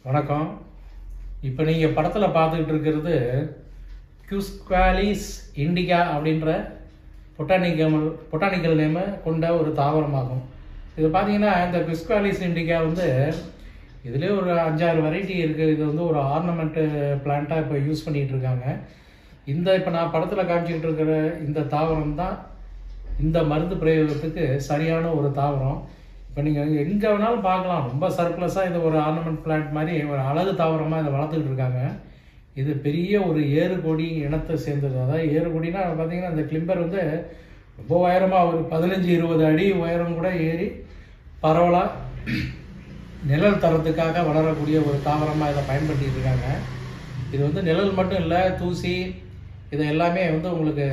வணக்கம். இப்போ நீங்கள் படத்தில் பார்த்துக்கிட்டு இருக்கிறது குஸ்குவாலிஸ் இண்டிகா அப்படின்ற பொட்டானிக்கல் நேமை கொண்ட ஒரு தாவரமாகும். இது பார்த்தீங்கன்னா இந்த குஸ்குவாலிஸ் இண்டிகா இதுலேயே ஒரு 5-6 வெரைட்டி இருக்குது. இது ஒரு ஆர்னமெண்ட்டு பிளான்ட்டாக இப்போ யூஸ் பண்ணிகிட்டு இருக்காங்க. இப்போ நான் படத்தில் காமிச்சிக்கிட்டு இருக்கிற இந்த தாவரம் தான் இந்த மருந்து பிரயோகத்துக்கு சரியான ஒரு தாவரம். இப்போ நீங்கள் எங்கே வேணாலும் பார்க்கலாம். ரொம்ப சர்ப்ளஸாக இது ஒரு ஆர்னமெண்ட் பிளான்ட் மாதிரி ஒரு அழகு தாவரமாக இதை வளர்த்துக்கிட்டு இருக்காங்க. இது பெரிய ஒரு ஏறுகொடி இனத்தை சேர்ந்தது. அதாவது ஏறுகொடினா பார்த்தீங்கன்னா இந்த கிளிம்பர் ரொம்ப உயரமாக ஒரு 15-20 அடி உயரம் கூட ஏறி பரவலாக நிழல் தரத்துக்காக வளரக்கூடிய ஒரு தாவரமாக இதை பயன்படுத்திகிட்டு இருக்காங்க. இது நிழல் மட்டும் இல்லை, தூசி இதை எல்லாமே உங்களுக்கு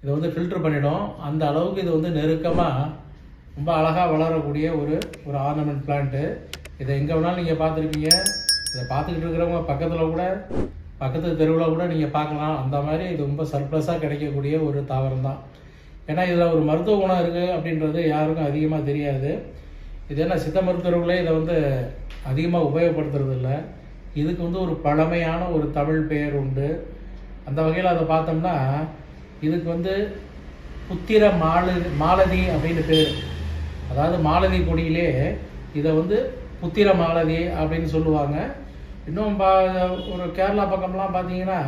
இதை ஃபில்ட்ரு பண்ணிடும். அந்த அளவுக்கு இது நெருக்கமாக ரொம்ப அழகாக வளரக்கூடிய ஒரு ஆர்னமெண்ட் பிளான்ட்டு. இதை எங்கே வேணாலும் நீங்கள் பார்த்துருப்பீங்க. இதை பார்த்துக்கிட்டு இருக்கிறவங்க பக்கத்து தெருவில் கூட நீங்கள் பார்க்கலாம். அந்த மாதிரி இது ரொம்ப சர்ப்ளஸாக கிடைக்கக்கூடிய ஒரு தாவரம் தான். ஏன்னா இதில் ஒரு மருத்துவ குணம் இருக்குது அப்படின்றது யாருக்கும் அதிகமாக தெரியாது. இது என்ன சித்த மருத்துவர்களே இதை அதிகமாக உபயோகப்படுத்துறது இல்லை. இதுக்கு ஒரு பழமையான ஒரு தமிழ் பெயர் உண்டு. அந்த வகையில் அதை பார்த்தோம்னா இதுக்கு புத்திர மாலதி அப்படின்னு பேர். அதாவது மாலதி கொடியிலே இதை புத்திர மாலதி அப்படின்னு சொல்லுவாங்க. இன்னும் ஒரு கேரளா பக்கம்லாம் பார்த்தீங்கன்னா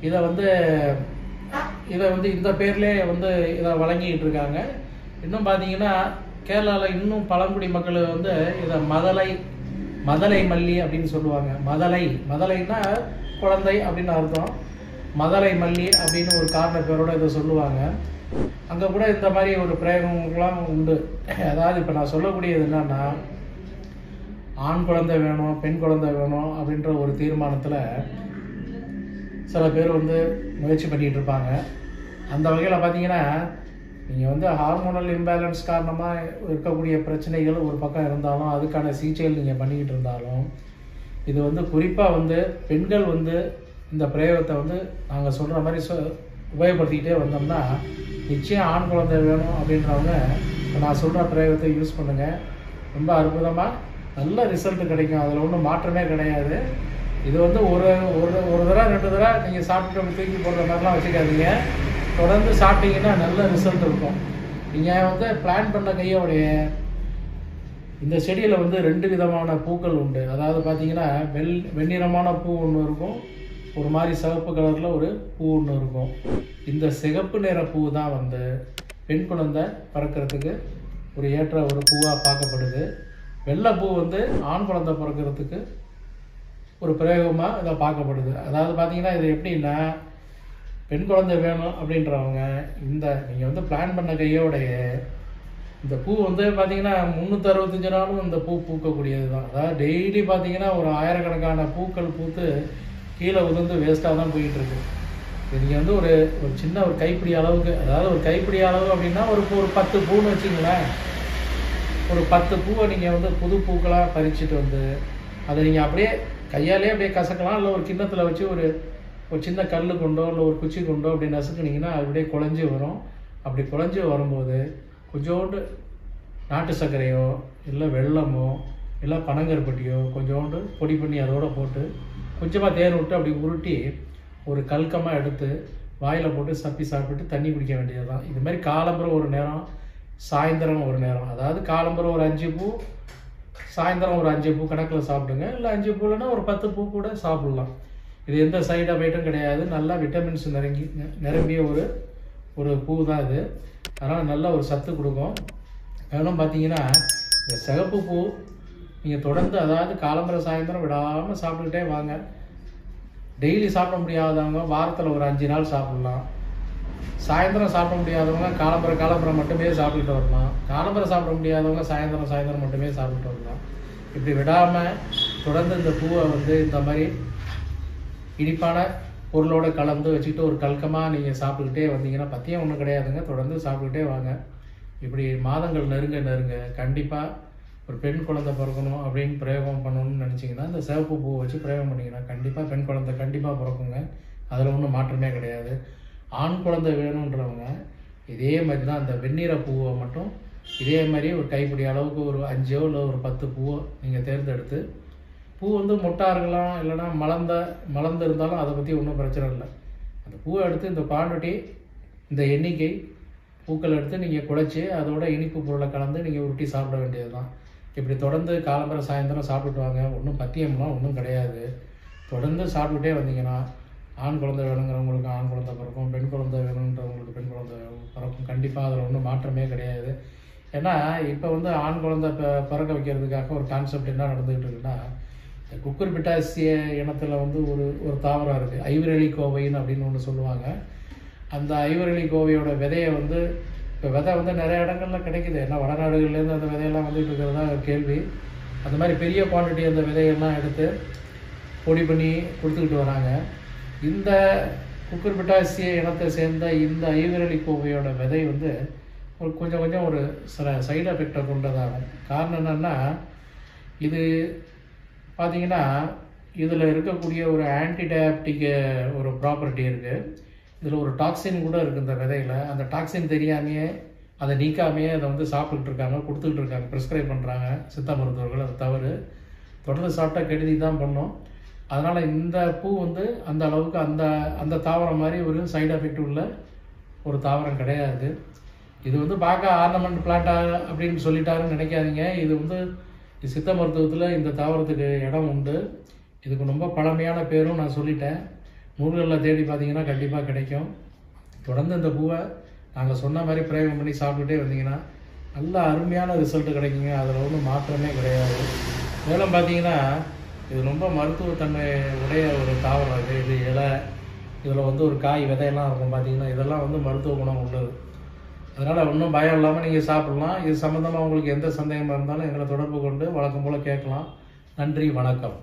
இதை இந்த பேர்லேயே இதை வழங்கிக்கிட்டு இருக்காங்க. இன்னும் பார்த்தீங்கன்னா கேரளாவில் இன்னும் பழங்குடி மக்கள் இதை மதலை மல்லி அப்படின்னு சொல்லுவாங்க. மதலைன்னா குழந்தை அப்படின்னு அர்த்தம். மதலை மல்லி அப்படின்னு ஒரு காரண பேரோட இதை சொல்லுவாங்க. அங்கே கூட இந்த மாதிரி ஒரு பிரயோகங்கள்லாம் உண்டு. அதாவது இப்போ நான் சொல்லக்கூடியது என்னன்னா, ஆண் குழந்தை வேணும், பெண் குழந்தை வேணும் அப்படின்ற ஒரு தீர்மானத்தில் சில பேர் முயற்சி பண்ணிகிட்டு இருப்பாங்க. அந்த வகையில் பார்த்தீங்கன்னா நீங்கள் ஹார்மோனல் இம்பேலன்ஸ் காரணமாக இருக்கக்கூடிய பிரச்சனைகள் ஒரு பக்கம் இருந்தாலும் அதுக்கான சிகிச்சைகள் நீங்கள் பண்ணிக்கிட்டு இருந்தாலும் இது குறிப்பாக பெண்கள் இந்த பிரயோகத்தை நாங்கள் சொல்கிற மாதிரி உபயோகப்படுத்திக்கிட்டே வந்தோம்னா நிச்சயம் ஆண் குழந்தை வேணும் அப்படின்றவங்க நான் சொல்கிற பிரயோகத்தை யூஸ் பண்ணுங்கள். ரொம்ப அற்புதமாக நல்ல ரிசல்ட் கிடைக்கும். அதில் ஒன்றும் மாற்றமே கிடையாது. இது ஒரு ஒரு தடவை 2 தடவை நீங்கள் சாப்பிட்டு தூக்கி போடுற மாதிரிலாம் வச்சுக்காதீங்க. தொடர்ந்து சாப்பிட்டீங்கன்னா நல்ல ரிசல்ட் இருக்கும். நீங்கள் பிளான் பண்ண கையோடைய இந்த செடியில் 2 விதமான பூக்கள் உண்டு. அதாவது பார்த்தீங்கன்னா வெண்ணிறமான பூ ஒன்று இருக்கும், ஒரு மாதிரி சிவப்பு கலரில் ஒரு பூ ஒன்று இருக்கும். இந்த சிகப்பு நிற பூ தான் பெண் குழந்தை பிறக்கிறதுக்கு ஒரு ஏற்ற ஒரு பூவாக பார்க்கப்படுது. வெள்ளை பூ ஆண் குழந்தை பிறக்கிறதுக்கு ஒரு பிரயோகமாக இதை பார்க்கப்படுது. அதாவது பார்த்தீங்கன்னா இது எப்படின்னா, பெண் குழந்தை வேணும் அப்படின்றவங்க நீங்கள் பிளான் பண்ண கையோடைய இந்த பூ பார்த்தீங்கன்னா 365 நாளும் இந்த பூ பூக்கக்கூடியது தான். அதாவது டெய்லி பார்த்தீங்கன்னா ஒரு 1000கணக்கான பூக்கள் பூத்து கீழே உதிர்ந்து வேஸ்ட்டாக தான் போயிட்டு இருக்கு. இது நீங்கள் ஒரு சின்ன ஒரு கைப்பிடி அளவுக்கு, அதாவது ஒரு கைப்பிடி அளவு அப்படின்னா ஒரு 10 பூன்னு வச்சுங்களேன். ஒரு 10 பூவை நீங்கள் புது பூக்களாக பறிச்சுட்டு அதை நீங்கள் அப்படியே கையாலே அப்படியே கசக்கலாம். இல்லை ஒரு கிண்ணத்தில் வச்சு ஒரு சின்ன கல் கொண்டோ இல்லை ஒரு குச்சி கொண்டோ அப்படி நசுக்குனிங்கன்னா அது அப்படியே குழஞ்சி வரும். அப்படி குழஞ்சி வரும்போது கொஞ்சோண்டு நாட்டு சர்க்கரையோ இல்லை வெல்லமோ இல்லை பனங்கருப்பட்டியோ கொஞ்சோண்டு பொடி பண்ணி அதோடு போட்டு கொஞ்சமாக தேன் விட்டு அப்படி உருட்டி ஒரு கல்கமாக எடுத்து வாயில் போட்டு சப்பி சாப்பிட்டு தண்ணி குடிக்க வேண்டியது தான். இது மாதிரி காலம்பரம் ஒரு நேரம், சாயந்தரம் ஒரு நேரம். அதாவது காலம்பரம் ஒரு 5 பூ, சாயந்தரம் ஒரு 5 பூ கணக்கில் சாப்பிடுங்க. இல்லை 5 பூலைன்னா ஒரு 10 பூ கூட சாப்பிட்லாம். இது எந்த சைடு எஃபெக்ட்டும் கிடையாது. நல்லா விட்டமின்ஸ் நிரம்பிய ஒரு பூ தான் இது. அதனால் நல்ல ஒரு சத்து கொடுக்கும். மேலும் பார்த்தீங்கன்னா இந்த சிகப்பு பூ நீங்கள் தொடர்ந்து, அதாவது காலம்பரம் சாயந்தரம் விடாமல் சாப்பிட்டுக்கிட்டே வாங்க. டெய்லி சாப்பிட முடியாதவங்க வாரத்தில் ஒரு 5 நாள் சாப்பிட்லாம். சாயந்தரம் சாப்பிட முடியாதவங்க காலம்பரம் மட்டுமே சாப்பிட்டுட்டு வரலாம். காலம்பரம் சாப்பிட முடியாதவங்க சாயந்தரம் மட்டுமே சாப்பிட்டு வரலாம். இப்படி விடாமல் தொடர்ந்து இந்த பூவை இந்த மாதிரி இனிப்பான பொருளோடு கலந்து வச்சுக்கிட்டு ஒரு கல்கமாக நீங்கள் சாப்பிட்டுக்கிட்டே வந்தீங்கன்னா பற்றியும் ஒன்றும் கிடையாதுங்க. தொடர்ந்து சாப்பிட்டுக்கிட்டே வாங்க. இப்படி மாதங்கள் நெருங்க கண்டிப்பாக ஒரு பெண் குழந்தை பிறக்கணும் அப்படின்னு பிரயோகம் பண்ணணும்னு நினச்சிங்கன்னா இந்த சிவப்பு பூவை வச்சு பிரயோகம் பண்ணிங்கன்னா கண்டிப்பாக பெண் குழந்தை கண்டிப்பாக பிறக்குங்க. அதில் ஒன்றும் மாற்றமே கிடையாது. ஆண் குழந்தை வேணுன்றவங்க இதே மாதிரி தான் அந்த வெண்ணிற பூவை மட்டும் இதே மாதிரி ஒரு கைப்பிடி அளவுக்கு ஒரு 5 இல்லை ஒரு 10 பூவை நீங்கள் தேர்ந்தெடுத்து பூ வந்து மொட்டாக இருக்கலாம், இல்லைன்னா மலர்ந்து இருந்தாலும் அதை பற்றி ஒன்றும் பிரச்சனை இல்லை. அந்த பூவை எடுத்து இந்த குவான்டிட்டி, இந்த எண்ணிக்கை பூக்கள் எடுத்து நீங்கள் குழைச்சி அதோட இனிப்பு பொருளை கலந்து நீங்கள் உருட்டி சாப்பிட வேண்டியது தான். இப்படி தொடர்ந்து காலம்பரை சாயந்தரம் சாப்பிட்டுட்டு வாங்க. ஒன்றும் பத்தியம்லாம் ஒன்றும் கிடையாது. தொடர்ந்து சாப்பிட்டுட்டே வந்தீங்கன்னா ஆண் குழந்தை வேணுங்கிறவங்களுக்கு ஆண் குழந்தை பிறக்கும், பெண் குழந்தை வேணுன்றவங்களுக்கு பெண் குழந்தை பிறக்கும். கண்டிப்பாக அதில் ஒன்றும் மாற்றமே கிடையாது. ஏன்னா இப்போ வந்து ஆண் குழந்தை பிறக்க வைக்கிறதுக்காக ஒரு கான்செப்ட் என்ன நடந்துகிட்டு இருக்குன்னா, இந்த குக்குர்பிட்டாசிய இனத்தில் வந்து ஒரு தாவரம் இருக்குது, ஐவரளி கோவைன்னு அப்படின்னு ஒன்று சொல்லுவாங்க. அந்த ஐவரளி கோவையோட விதையை வந்து இப்போ விதை வந்து நிறைய இடங்கள்ல கிடைக்குது. ஏன்னா வடநாடுகள்லேருந்து அந்த விதையெல்லாம் வந்துட்டு இருக்கிறதா கேள்வி. அந்த மாதிரி பெரிய குவான்டிட்டி அந்த விதையெல்லாம் எடுத்து பொடி பண்ணி கொடுத்துக்கிட்டு வராங்க. இந்த குக்குர்பிட்டாசிய இனத்தை சேர்ந்த இந்த ஐவரளி கோவையோட விதை வந்து கொஞ்சம் ஒரு சில சைடு எஃபெக்டை கொண்டதாகும். காரணம் என்னென்னா, இது பார்த்திங்கன்னா இதில் இருக்கக்கூடிய ஒரு ஆன்டிடயாபிட்டிக் ஒரு ப்ராப்பர்ட்டி இருக்குது. இதில் ஒரு டாக்ஸின் கூட இருக்குது இந்த விதையில். அந்த டாக்ஸின் தெரியாமையே அதை நீக்காமையே அதை வந்து சாப்பிட்டுக்கிட்டு இருக்காங்க, கொடுத்துக்கிட்டு இருக்காங்க, ப்ரிஸ்கிரைப் பண்ணுறாங்க சித்த மருத்துவர்கள். அது தவறு. தொடர்ந்து சாப்பிட்டா கெடுதி தான் பண்ணும். அதனால் இந்த பூ வந்து அந்த அளவுக்கு அந்த தாவரம் மாதிரி ஒரு சைடு எஃபெக்ட் உள்ள ஒரு தாவரம் கிடையாது. இது வந்து பார்க்க ஆர்னமெண்ட் பிளான்ட்டாக அப்படின்னு சொல்லிட்டாருன்னு நினைக்காதீங்க. இது வந்து சித்த மருத்துவத்தில் இந்த தாவரத்துக்கு இடம் உண்டு. இதுக்கு ரொம்ப பழமையான பேரும் நான் சொல்லிட்டேன். நூல்களில் தேடி பார்த்தீங்கன்னா கண்டிப்பாக கிடைக்கும். தொடர்ந்து இந்த பூவை நாங்கள் சொன்ன மாதிரி பிரயோகம் பண்ணி சாப்பிட்டுட்டே வந்தீங்கன்னா நல்ல அருமையான ரிசல்ட்டு கிடைக்குங்க. அதில் ஒன்றும் மாற்றமே கிடையாது. மேலும் பார்த்தீங்கன்னா இது ரொம்ப மருத்துவத்தன்மை உடைய ஒரு தாவரம். இது இலை, இதில் வந்து ஒரு காய் விதையெல்லாம் இருக்கும். பார்த்தீங்கன்னா இதெல்லாம் வந்து மருத்துவ குணம் உள்ளது. அதனால் ஒன்றும் பயம் இல்லாமல் நீங்கள் சாப்பிட்லாம். இது சம்மந்தமாக உங்களுக்கு எந்த சந்தேகமாக இருந்தாலும் எங்களை தொடர்பு கொண்டு வழக்கம் போல் கேட்கலாம். நன்றி, வணக்கம்.